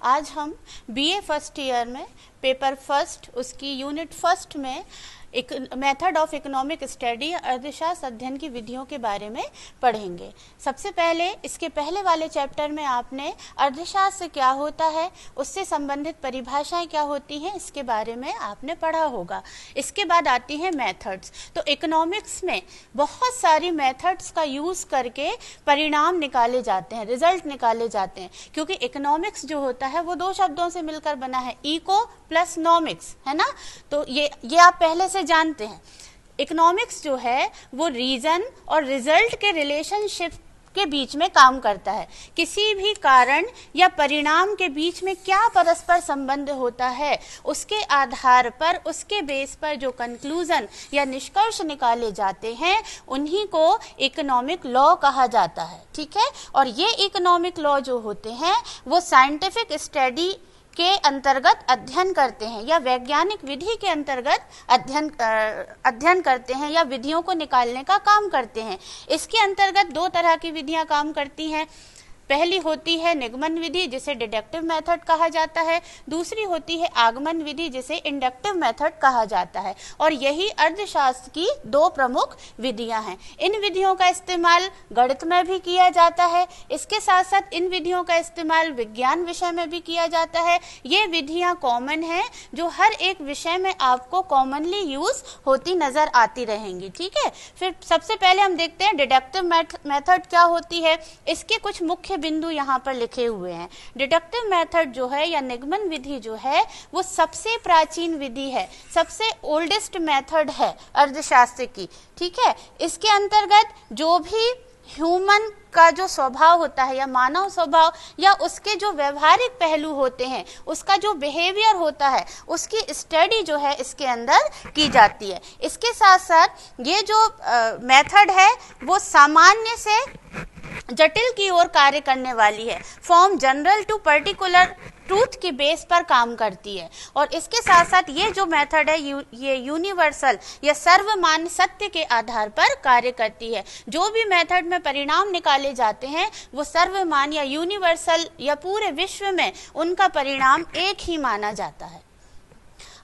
आज हम BA first year में पेपर फर्स्ट उसकी यूनिट फर्स्ट में एक मेथड ऑफ इकोनॉमिक स्टडी अर्थशास्त्र अध्ययन की विधियों के बारे में पढ़ेंगे। सबसे पहले इसके पहले वाले चैप्टर में आपने अर्थशास्त्र क्या होता है, उससे संबंधित परिभाषाएं क्या होती हैं, इसके बारे में आपने पढ़ा होगा। इसके बाद आती हैं मेथड्स। तो इकोनॉमिक्स में बहुत सारी मेथड्स का यूज करके परिणाम निकाले जाते हैं, रिजल्ट निकाले जाते हैं, क्योंकि इकोनॉमिक्स जो होता है वो दो शब्दों से मिलकर बना है, इको प्लस नॉमिक्स, है ना। तो ये आप पहले से जानते हैं। इकोनॉमिक्स जो है वो रीजन और रिजल्ट के रिलेशनशिप के बीच में काम करता है। किसी भी कारण या परिणाम के बीच में क्या परस्पर संबंध होता है, उसके आधार पर, उसके बेस पर जो कंक्लूजन या निष्कर्ष निकाले जाते हैं उन्हीं को इकोनॉमिक लॉ कहा जाता है। ठीक है। और ये इकोनॉमिक लॉ जो होते हैं वो साइंटिफिक स्टडी के अंतर्गत अध्ययन करते हैं या वैज्ञानिक विधि के अंतर्गत अध्ययन करते हैं या विधियों को निकालने का काम करते हैं। इसके अंतर्गत दो तरह की विधियां काम करती हैं। पहली होती है निगमन विधि, जिसे डिडक्टिव मेथड कहा जाता है। दूसरी होती है आगमन विधि, जिसे इंडक्टिव मेथड कहा जाता है। और यही अर्थशास्त्र की दो प्रमुख विधियां हैं। इन विधियों का इस्तेमाल गणित में भी किया जाता है। इसके साथ साथ इन विधियों का इस्तेमाल विज्ञान विषय में भी किया जाता है। ये विधियां कॉमन हैं, जो हर एक विषय में आपको कॉमनली यूज होती नजर आती रहेंगी। ठीक है। फिर सबसे पहले हम देखते हैं डिडक्टिव मेथड क्या होती है। इसके कुछ मुख्य बिंदु यहाँ पर लिखे हुए हैं। डिडक्टिव मेथड जो है या निगमन विधि जो है वो सबसे प्राचीन विधि है, सबसे ओल्डेस्ट मेथड है अर्थशास्त्र की। ठीक है। इसके अंतर्गत जो भी ह्यूमन का जो स्वभाव होता है या मानव स्वभाव या उसके जो व्यवहारिक पहलू होते हैं, उसका जो बिहेवियर होता है, उसकी स्टडी जो है इसके अंदर की जाती है। इसके साथ साथ ये जो मेथड है वो सामान्य से जटिल की ओर कार्य करने वाली है। From general to particular truth की बेस पर काम करती है। और इसके साथ साथ ये जो मेथड है ये यूनिवर्सल या सर्वमान्य सत्य के आधार पर कार्य करती है। जो भी मेथड में परिणाम निकाले जाते हैं वो सर्वमान्य या यूनिवर्सल या पूरे विश्व में उनका परिणाम एक ही माना जाता है।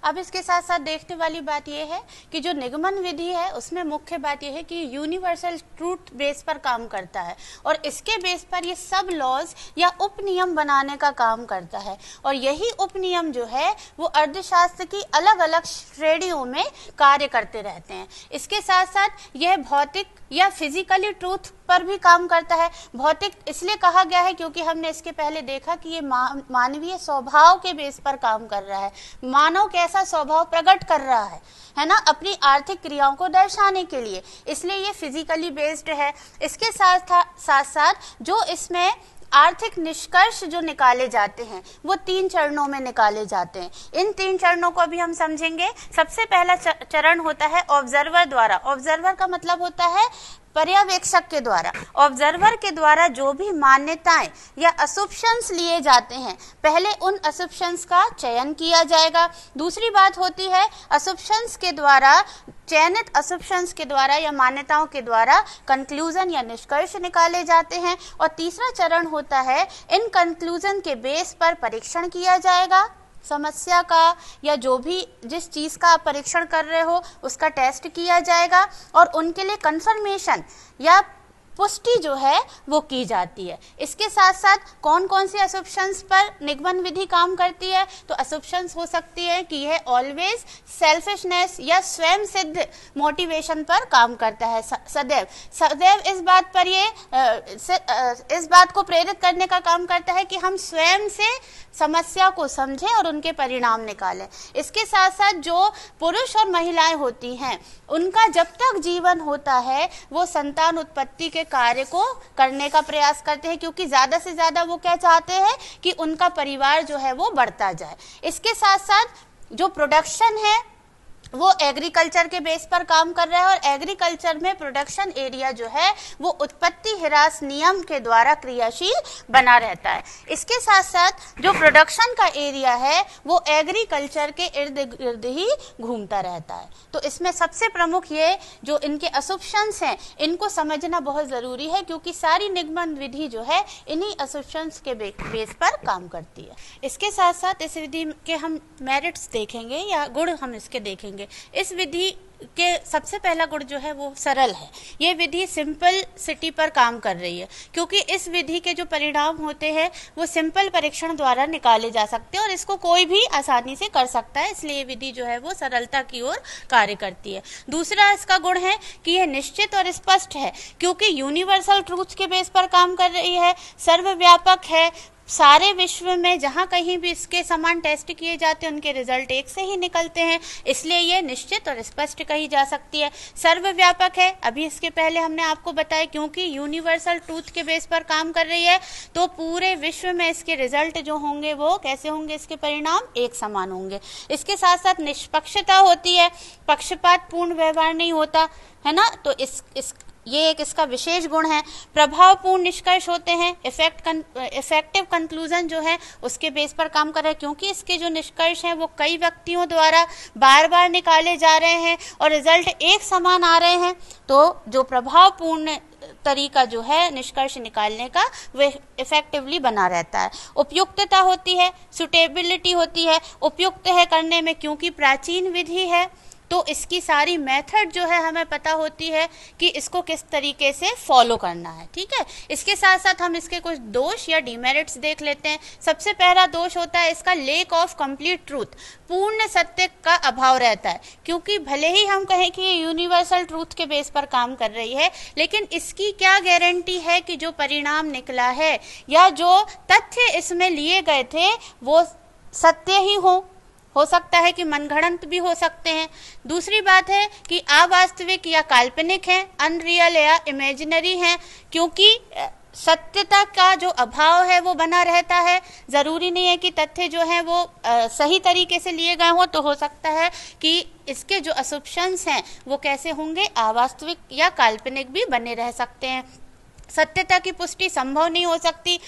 अब इसके साथ साथ देखने वाली बात यह है कि जो निगमन विधि है उसमें मुख्य बात यह है कि यूनिवर्सल ट्रूथ बेस पर काम करता है और इसके बेस पर ये सब लॉज या उपनियम बनाने का काम करता है। और यही उपनियम जो है वो अर्थशास्त्र की अलग अलग श्रेणियों में कार्य करते रहते हैं। इसके साथ साथ यह भौतिक या फिजिकली ट्रूथ पर भी काम करता है। भौतिक इसलिए कहा गया है क्योंकि हमने इसके पहले देखा कि ये मानवीय स्वभाव के बेस पर काम कर रहा है। मानव कैसा स्वभाव प्रकट कर रहा है ना, अपनी आर्थिक क्रियाओं को दर्शाने के लिए, इसलिए ये फिजिकली बेस्ड है। इसके साथ जो इसमें आर्थिक निष्कर्ष जो निकाले जाते हैं वो 3 चरणों में निकाले जाते हैं। इन 3 चरणों को अभी हम समझेंगे। सबसे पहला चरण होता है ऑब्जर्वर द्वारा। ऑब्जर्वर का मतलब होता है पर्यवेक्षक के द्वारा। ऑब्जर्वर के द्वारा जो भी मान्यताएं या असुम्पशंस लिए जाते हैं, पहले उन असुम्पशंस का चयन किया जाएगा। दूसरी बात होती है असुम्पशंस के द्वारा, चयनित असुम्पशंस के द्वारा या मान्यताओं के द्वारा कंक्लूजन या निष्कर्ष निकाले जाते हैं। और तीसरा चरण होता है इन कंक्लूजन के बेस पर परीक्षण किया जाएगा समस्या का, या जो भी जिस चीज का आप परीक्षण कर रहे हो उसका टेस्ट किया जाएगा और उनके लिए कंफर्मेशन या पुष्टि जो है वो की जाती है। इसके साथ साथ कौन कौन से असुम्पशंस पर निगमन विधि काम करती है, तो असुम्पशंस हो सकती है कि यह ऑलवेज सेल्फिशनेस या स्वयं सिद्ध मोटिवेशन पर काम करता है। सदैव इस बात पर इस बात को प्रेरित करने का काम करता है कि हम स्वयं से समस्या को समझें और उनके परिणाम निकालें। इसके साथ साथ जो पुरुष और महिलाएं होती हैं उनका जब तक जीवन होता है वो संतान उत्पत्ति के कार्य को करने का प्रयास करते हैं, क्योंकि ज्यादा से ज्यादा वो क्या चाहते हैं कि उनका परिवार जो है वो बढ़ता जाए। इसके साथ साथ जो प्रोडक्शन है वो एग्रीकल्चर के बेस पर काम कर रहा है और एग्रीकल्चर में प्रोडक्शन एरिया जो है वो उत्पत्ति ह्रास नियम के द्वारा क्रियाशील बना रहता है। इसके साथ साथ जो प्रोडक्शन का एरिया है वो एग्रीकल्चर के इर्द गिर्द ही घूमता रहता है। तो इसमें सबसे प्रमुख ये जो इनके असुम्पशंस हैं इनको समझना बहुत ज़रूरी है, क्योंकि सारी निगमन विधि जो है इन्हीं असुम्पशंस के बेस पर काम करती है। इसके साथ साथ इस विधि के हम मेरिट्स देखेंगे या गुण हम इसके देखेंगे। इस विधि के सबसे पहला गुण जो है वो सरल है। ये विधि सिंपल सिटी पर काम कर रही है, क्योंकि इस विधि के जो परिणाम होते हैं वो सिंपल परीक्षण द्वारा निकाले जा सकते हैं और इसको कोई भी आसानी से कर सकता है, इसलिए ये विधि जो है वो सरलता की ओर कार्य करती है। दूसरा इसका गुण है कि यह निश्चित और स्पष्ट है, क्योंकि यूनिवर्सल ट्रूथ के बेस पर काम कर रही है, सर्वव्यापक है। सारे विश्व में जहाँ कहीं भी इसके समान टेस्ट किए जाते हैं उनके रिजल्ट एक से ही निकलते हैं, इसलिए ये निश्चित और स्पष्ट कही जा सकती है। सर्वव्यापक है, अभी इसके पहले हमने आपको बताया, क्योंकि यूनिवर्सल ट्रूथ के बेस पर काम कर रही है तो पूरे विश्व में इसके रिजल्ट जो होंगे वो कैसे होंगे, इसके परिणाम एक समान होंगे। इसके साथ साथ निष्पक्षता होती है, पक्षपात पूर्ण व्यवहार नहीं होता है ना, तो ये एक इसका विशेष गुण है। प्रभावपूर्ण निष्कर्ष होते हैं, इफेक्टिव कंक्लूजन जो है उसके बेस पर काम कर रहा है, क्योंकि इसके जो निष्कर्ष हैं वो कई व्यक्तियों द्वारा बार बार निकाले जा रहे हैं और रिजल्ट एक समान आ रहे हैं। तो जो प्रभावपूर्ण तरीका जो है निष्कर्ष निकालने का वह इफेक्टिवली बना रहता है। उपयुक्तता होती है, सुटेबिलिटी होती है, उपयुक्त है करने में, क्योंकि प्राचीन विधि है तो इसकी सारी मेथड जो है हमें पता होती है कि इसको किस तरीके से फॉलो करना है। ठीक है, इसके साथ साथ हम इसके कुछ दोष या डिमेरिट्स देख लेते हैं। सबसे पहला दोष होता है इसका लेक ऑफ कंप्लीट ट्रूथ, पूर्ण सत्य का अभाव रहता है, क्योंकि भले ही हम कहें कि ये यूनिवर्सल ट्रूथ के बेस पर काम कर रही है, लेकिन इसकी क्या गारंटी है कि जो परिणाम निकला है या जो तथ्य इसमें लिए गए थे वो सत्य ही हो सकता है कि मनगढ़ंत भी हो सकते हैं। दूसरी बात है कि अवास्तविक या काल्पनिक हैं, अनरियल या इमेजिनरी हैं, क्योंकि सत्यता का जो अभाव है वो बना रहता है। जरूरी नहीं है कि तथ्य जो है वो सही तरीके से लिए गए हों, तो हो सकता है कि इसके जो असुम्पशंस हैं वो कैसे होंगे, अवास्तविक या काल्पनिक भी बने रह सकते हैं। सत्यता की पुष्टि संभव नहीं हो सकती।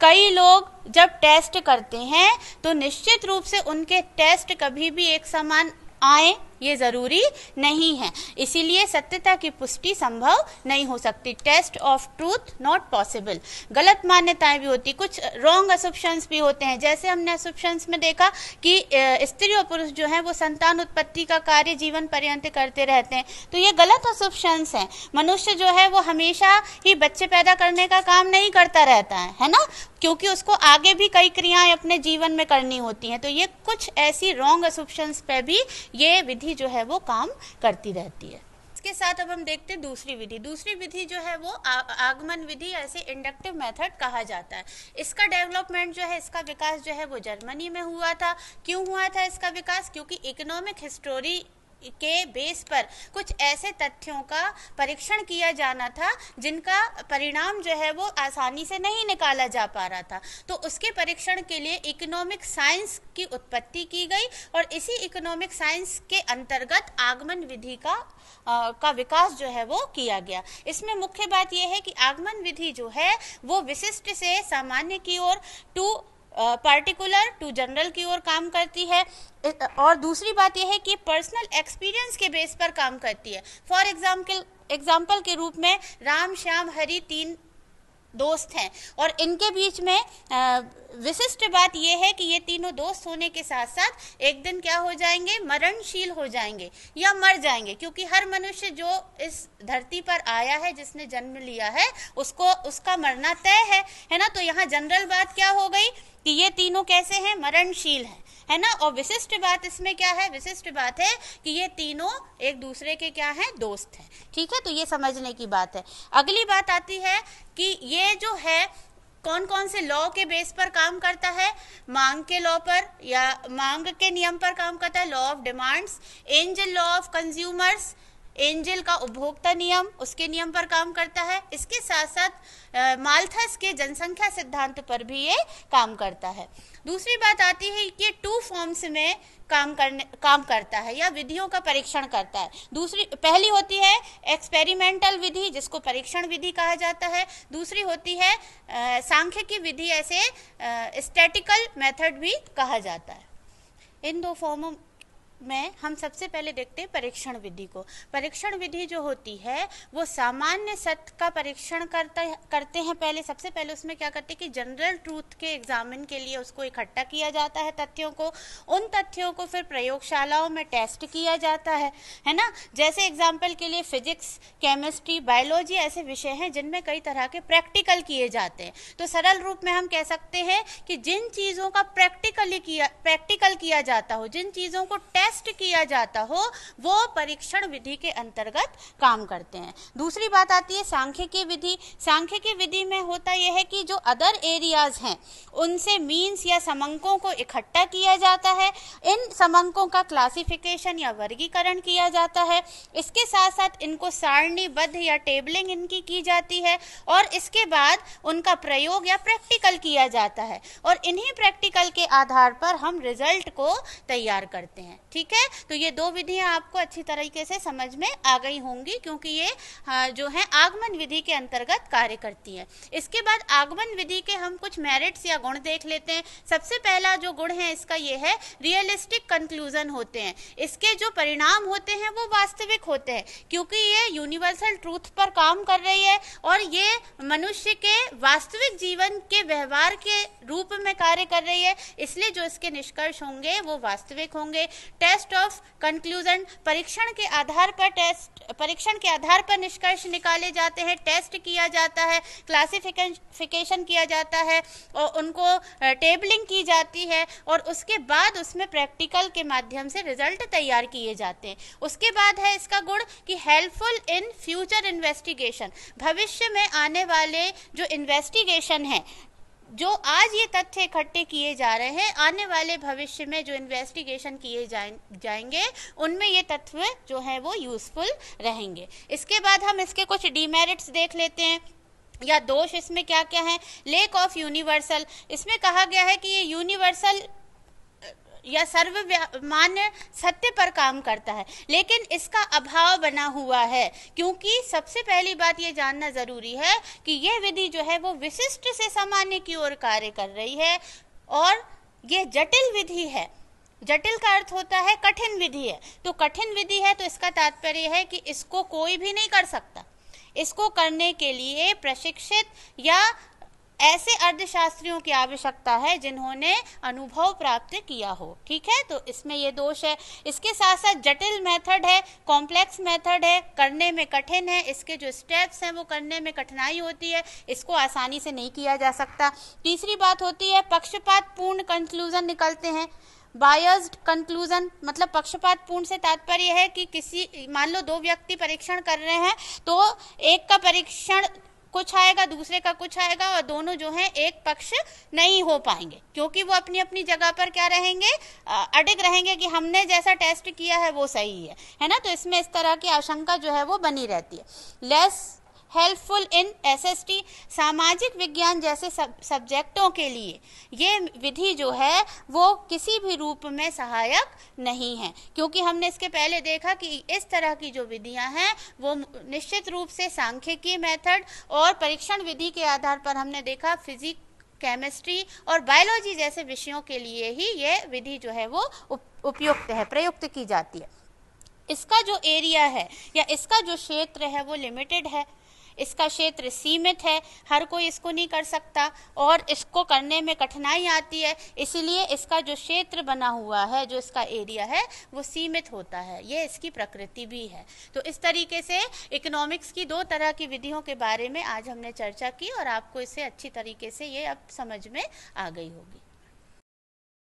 कई लोग जब टेस्ट करते हैं तो निश्चित रूप से उनके टेस्ट कभी भी एक समान आए ये जरूरी नहीं है, इसीलिए सत्यता की पुष्टि संभव नहीं हो सकती। Test of truth not possible. गलत मान्यताएं भी होती, कुछ रॉन्ग असम्पशंस भी होते हैं। जैसे हमने असम्पशंस में देखा कि स्त्री और पुरुष जो है वो संतान उत्पत्ति का कार्य जीवन पर्यंत करते रहते हैं, तो ये गलत असम्पशंस हैं। मनुष्य जो है वो हमेशा ही बच्चे पैदा करने का काम नहीं करता रहता है ना, क्योंकि उसको आगे भी कई क्रियाएं अपने जीवन में करनी होती हैं। तो ये कुछ ऐसी रॉन्ग असम्पशंस पे भी ये विधि जो है वो काम करती रहती है। इसके साथ अब हम देखते हैं दूसरी विधि। दूसरी विधि जो है वो आगमन विधि, ऐसे इंडक्टिव मेथड कहा जाता है। इसका डेवलपमेंट जो है, इसका विकास जो है वो जर्मनी में हुआ था। क्यों हुआ था इसका विकास? क्योंकि इकोनॉमिक हिस्टोरी के बेस पर कुछ ऐसे तथ्यों का परीक्षण किया जाना था जिनका परिणाम जो है वो आसानी से नहीं निकाला जा पा रहा था। तो उसके परीक्षण के लिए इकोनॉमिक साइंस की उत्पत्ति की गई और इसी इकोनॉमिक साइंस के अंतर्गत आगमन विधि का विकास जो है वो किया गया। इसमें मुख्य बात यह है कि आगमन विधि जो है वो विशिष्ट से सामान्य की ओर टू पार्टिकुलर टू जनरल की ओर काम करती है। और दूसरी बात यह है कि पर्सनल एक्सपीरियंस के बेस पर काम करती है। फॉर एग्जाम्पल के रूप में राम, श्याम, हरि 3 दोस्त हैं और इनके बीच में विशिष्ट बात यह है कि ये तीनों दोस्त होने के साथ साथ एक दिन क्या हो जाएंगे, मरणशील हो जाएंगे या मर जाएंगे, क्योंकि हर मनुष्य जो इस धरती पर आया है, जिसने जन्म लिया है, उसका मरना तय है ना। तो यहाँ जनरल बात क्या हो गई कि ये तीनों कैसे हैं, मरणशील हैं, है ना। और विशिष्ट बात इसमें क्या है, विशिष्ट बात है कि ये तीनों एक दूसरे के क्या हैं, दोस्त हैं। ठीक है, तो ये समझने की बात है। अगली बात आती है कि ये जो है कौन कौन से लॉ के बेस पर काम करता है। मांग के लॉ पर या मांग के नियम पर काम करता है, law of demands, angel law of consumers, angel का उपभोक्ता नियम, उसके नियम पर काम करता है। इसके साथ साथ माल्थस के जनसंख्या सिद्धांत पर भी ये काम करता है। दूसरी बात आती है कि 2 फॉर्म्स में काम करता है या विधियों का परीक्षण करता है। पहली होती है एक्सपेरिमेंटल विधि, जिसको परीक्षण विधि कहा जाता है। दूसरी होती है सांख्यिकी विधि, ऐसे स्टैटिकल मेथड भी कहा जाता है। इन 2 फॉर्मों में हम सबसे पहले देखते हैं परीक्षण विधि को। परीक्षण विधि जो होती है वो सामान्य सत्य का परीक्षण करते हैं। सबसे पहले उसमें क्या करते हैं कि जनरल ट्रूथ के एग्जामिन के लिए उसको इकट्ठा किया जाता है तथ्यों को। उन तथ्यों को फिर प्रयोगशालाओं में टेस्ट किया जाता है ना। जैसे एग्जाम्पल के लिए फिजिक्स, केमिस्ट्री, बायोलॉजी ऐसे विषय हैं जिनमें कई तरह के प्रैक्टिकल किए जाते हैं। तो सरल रूप में हम कह सकते हैं कि जिन चीज़ों का प्रैक्टिकल किया जाता हो, जिन चीज़ों को टेस्ट किया जाता हो, वो परीक्षण विधि के अंतर्गत काम करते हैं। दूसरी बात आती है सांख्यिकी विधि। सांख्यिकी विधि में होता यह है कि जो अदर एरियाज हैं उनसे मीन्स या समंकों को इकट्ठा किया जाता है। इन समंकों का क्लासिफिकेशन या वर्गीकरण किया जाता है। इसके साथ साथ इनको सारणीबद्ध या टेबलिंग इनकी की जाती है और इसके बाद उनका प्रयोग या प्रैक्टिकल किया जाता है और इन्हीं प्रैक्टिकल के आधार पर हम रिजल्ट को तैयार करते हैं। ठीक है, तो ये 2 विधियां आपको अच्छी तरीके से समझ में आ गई होंगी क्योंकि ये जो है आगमन विधि के अंतर्गत कार्य करती है। इसके बाद आगमन विधि के हम कुछ मेरिट्स या गुण देख लेते हैं। सबसे पहला जो गुण है इसका ये है रियलिस्टिक कंक्लूजन होते हैं। इसके जो परिणाम होते हैं वो वास्तविक होते हैं क्योंकि ये यूनिवर्सल ट्रूथ पर काम कर रही है और ये मनुष्य के वास्तविक जीवन के व्यवहार के रूप में कार्य कर रही है, इसलिए जो इसके निष्कर्ष होंगे वो वास्तविक होंगे। टेस्ट ऑफ कंक्लूजन, परीक्षण के आधार पर निष्कर्ष निकाले जाते हैं, टेस्ट किया जाता है, क्लासिफिकेशन किया जाता है और उनको टेबलिंग की जाती है और उसके बाद उसमें प्रैक्टिकल के माध्यम से रिजल्ट तैयार किए जाते हैं। उसके बाद है इसका गुण कि हेल्पफुल इन फ्यूचर इन्वेस्टिगेशन, भविष्य में आने वाले जो इन्वेस्टिगेशन है, जो आज ये तथ्य इकट्ठे किए जा रहे हैं, आने वाले भविष्य में जो इन्वेस्टिगेशन किए जाएंगे उनमें ये तथ्य जो है वो यूजफुल रहेंगे। इसके बाद हम इसके कुछ डीमेरिट्स देख लेते हैं या दोष इसमें क्या क्या है। लेक ऑफ यूनिवर्सल, इसमें कहा गया है कि ये यूनिवर्सल या सर्वमान्य सत्य पर काम करता है लेकिन इसका अभाव बना हुआ है क्योंकि सबसे पहली बात ये जानना जरूरी है कि यह विधि जो है वो विशिष्ट से सामान्य की ओर कार्य कर रही है और ये जटिल विधि है। जटिल का अर्थ होता है कठिन विधि है, तो कठिन विधि है तो इसका तात्पर्य है कि इसको कोई भी नहीं कर सकता। इसको करने के लिए प्रशिक्षित या ऐसे अर्थशास्त्रियों की आवश्यकता है जिन्होंने अनुभव प्राप्त किया हो। ठीक है, तो इसमें ये दोष है। इसके साथ साथ जटिल मेथड है, कॉम्प्लेक्स मेथड है, करने में कठिन है, इसके जो स्टेप्स हैं वो करने में कठिनाई होती है, इसको आसानी से नहीं किया जा सकता। तीसरी बात होती है पक्षपात पूर्ण कंक्लूजन निकलते हैं। बायस्ड कंक्लूजन मतलब पक्षपात पूर्ण से तात्पर्य है कि किसी मान लो 2 व्यक्ति परीक्षण कर रहे हैं तो एक का परीक्षण कुछ आएगा, दूसरे का कुछ आएगा और दोनों जो हैं एक पक्ष नहीं हो पाएंगे क्योंकि वो अपनी अपनी जगह पर क्या रहेंगे, अडिग रहेंगे कि हमने जैसा टेस्ट किया है वो सही है ना। तो इसमें इस तरह की आशंका जो है वो बनी रहती है। लेस हेल्पफुल इन एसएसटी, सामाजिक विज्ञान जैसे सब्जेक्टों के लिए ये विधि जो है वो किसी भी रूप में सहायक नहीं है क्योंकि हमने इसके पहले देखा कि इस तरह की जो विधियां हैं वो निश्चित रूप से सांख्यिकी मेथड और परीक्षण विधि के आधार पर हमने देखा फिजिक्स, केमिस्ट्री और बायोलॉजी जैसे विषयों के लिए ही ये विधि जो है वो उपयुक्त है, प्रयुक्त की जाती है। इसका जो एरिया है या इसका जो क्षेत्र है वो लिमिटेड है, इसका क्षेत्र सीमित है, हर कोई इसको नहीं कर सकता और इसको करने में कठिनाई आती है, इसीलिए इसका जो क्षेत्र बना हुआ है, जो इसका एरिया है वो सीमित होता है। ये इसकी प्रकृति भी है। तो इस तरीके से इकोनॉमिक्स की 2 तरह की विधियों के बारे में आज हमने चर्चा की और आपको इसे अच्छी तरीके से ये अब समझ में आ गई होगी।